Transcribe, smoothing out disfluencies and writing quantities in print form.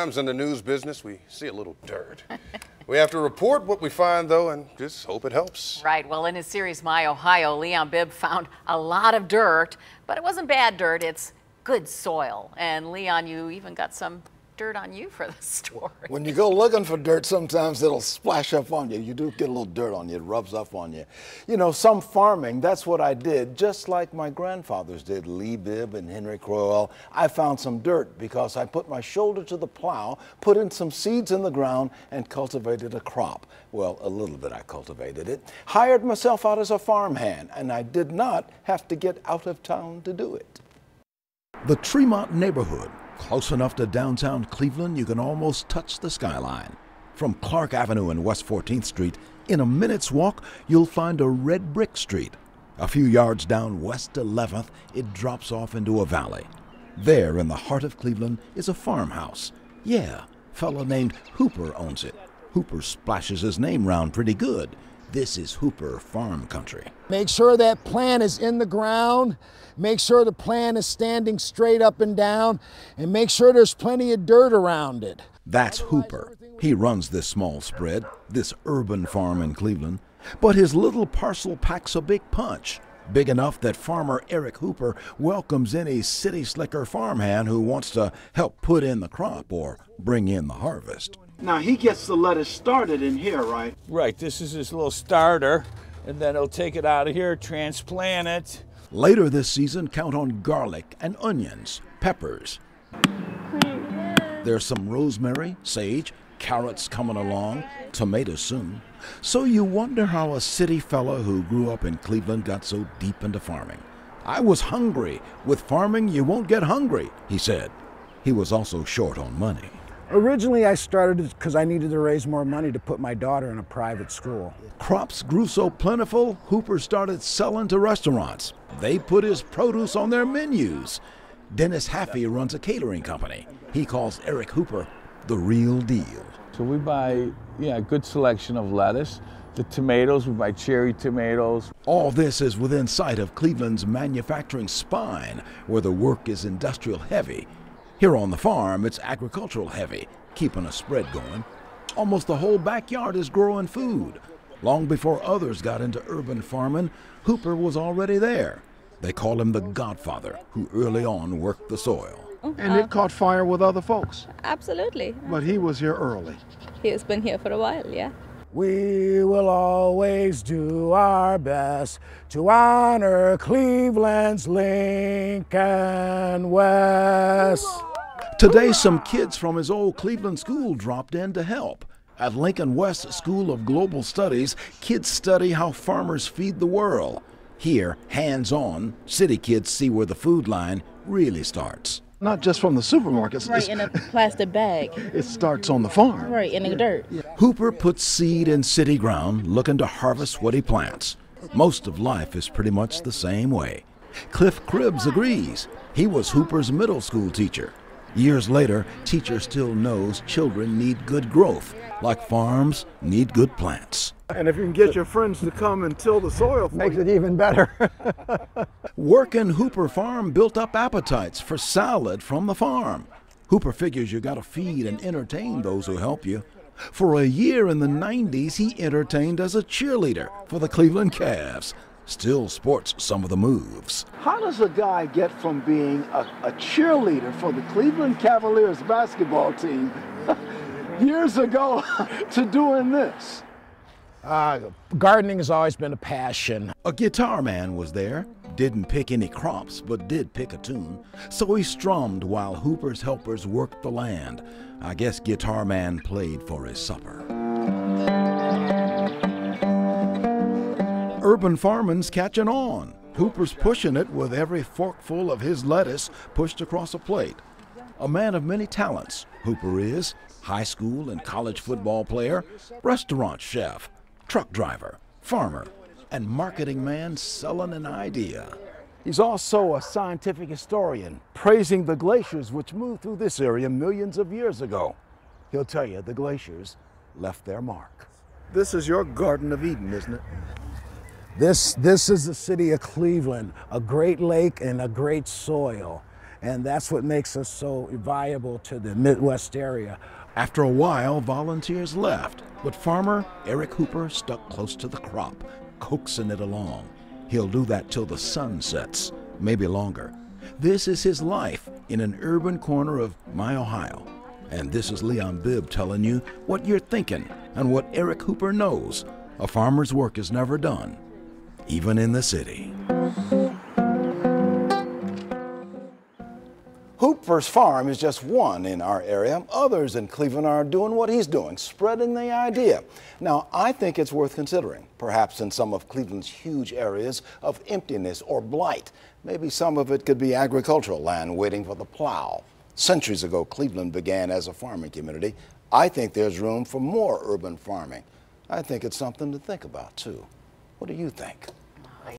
Sometimes in the news business, we see a little dirt. We have to report what we find, though, and just hope it helps. Right. Well, in his series, My Ohio, Leon Bibb found a lot of dirt, but it wasn't bad dirt. It's good soil. And Leon, you even got some dirt on you for this story. When you go looking for dirt, sometimes it'll splash up on you. You do get a little dirt on you. It rubs up on you. You know, some farming, that's what I did, just like my grandfathers did, Lee Bibb and Henry Crowell. I found some dirt because I put my shoulder to the plow, put in some seeds in the ground, and cultivated a crop. Well, a little bit I cultivated it. Hired myself out as a farmhand, and I did not have to get out of town to do it. The Tremont neighborhood, close enough to downtown Cleveland you can almost touch the skyline. From Clark Avenue and West 14th Street, in a minute's walk, you'll find a red brick street. A few yards down West 11th, it drops off into a valley. There, in the heart of Cleveland, is a farmhouse. Yeah, a fellow named Hooper owns it. Hooper splashes his name round pretty good. This is Hooper farm country. Make sure that plant is in the ground. Make sure the plant is standing straight up and down, and make sure there's plenty of dirt around it. That's Hooper. He runs this small spread, this urban farm in Cleveland. But his little parcel packs a big punch. Big enough that farmer Erich Hooper welcomes any city slicker farmhand who wants to help put in the crop or bring in the harvest. Now he gets the lettuce started in here, right? Right, this is his little starter, and then he'll take it out of here, transplant it. Later this season, count on garlic and onions, peppers. There's some rosemary, sage, carrots coming along, tomatoes soon. So you wonder how a city fella who grew up in Cleveland got so deep into farming. I was hungry. With farming, you won't get hungry, he said. He was also short on money. Originally, I started because I needed to raise more money to put my daughter in a private school. Crops grew so plentiful, Hooper started selling to restaurants. They put his produce on their menus. Dennis Haffey runs a catering company. He calls Erich Hooper the real deal. So we buy, a good selection of lettuce. The tomatoes, we buy cherry tomatoes. All this is within sight of Cleveland's manufacturing spine, where the work is industrial heavy. Here on the farm, it's agricultural heavy, keeping a spread going. Almost the whole backyard is growing food. Long before others got into urban farming, Hooper was already there. They call him the Godfather, who early on worked the soil. And it caught fire with other folks. Absolutely. But he was here early. He's been here for a while, yeah. We will always do our best to honor Cleveland's Lincoln West. Today, some kids from his old Cleveland school dropped in to help. At Lincoln West School of Global Studies, kids study how farmers feed the world. Here, hands-on, city kids see where the food line really starts. Not just from the supermarkets. Right, in a plastic bag. It starts on the farm. Right, in the dirt. Hooper puts seed in city ground, looking to harvest what he plants. Most of life is pretty much the same way. Cliff Cribbs agrees. He was Hooper's middle school teacher. Years later, teacher still knows children need good growth, like farms need good plants. And if you can get your friends to come and till the soil for Makes it even better. Working Hooper farm built up appetites for salad from the farm. Hooper figures you gotta feed and entertain those who help you. For a year in the 90s, he entertained as a cheerleader for the Cleveland Cavs. Still sports some of the moves. How does a guy get from being a cheerleader for the Cleveland Cavaliers basketball team years ago to doing this? Gardening has always been a passion. A guitar man was there. Didn't pick any crops, but did pick a tune. So he strummed while Hooper's helpers worked the land. I guess guitar man played for his supper. Urban farming's catching on. Hooper's pushing it with every forkful of his lettuce pushed across a plate. A man of many talents, Hooper is. High school and college football player, restaurant chef, truck driver, farmer, and marketing man selling an idea. He's also a scientific historian, praising the glaciers which moved through this area millions of years ago. He'll tell you the glaciers left their mark. This is your Garden of Eden, isn't it? This is the city of Cleveland, a great lake and a great soil. And that's what makes us so valuable to the Midwest area. After a while, volunteers left, but farmer Erich Hooper stuck close to the crop, coaxing it along. He'll do that till the sun sets, maybe longer. This is his life in an urban corner of my Ohio. And this is Leon Bibb telling you what you're thinking and what Erich Hooper knows. A farmer's work is never done, even in the city. Hooper's farm is just one in our area. Others in Cleveland are doing what he's doing, spreading the idea. Now, I think it's worth considering, perhaps in some of Cleveland's huge areas of emptiness or blight. Maybe some of it could be agricultural land waiting for the plow. Centuries ago, Cleveland began as a farming community. I think there's room for more urban farming. I think it's something to think about, too. What do you think?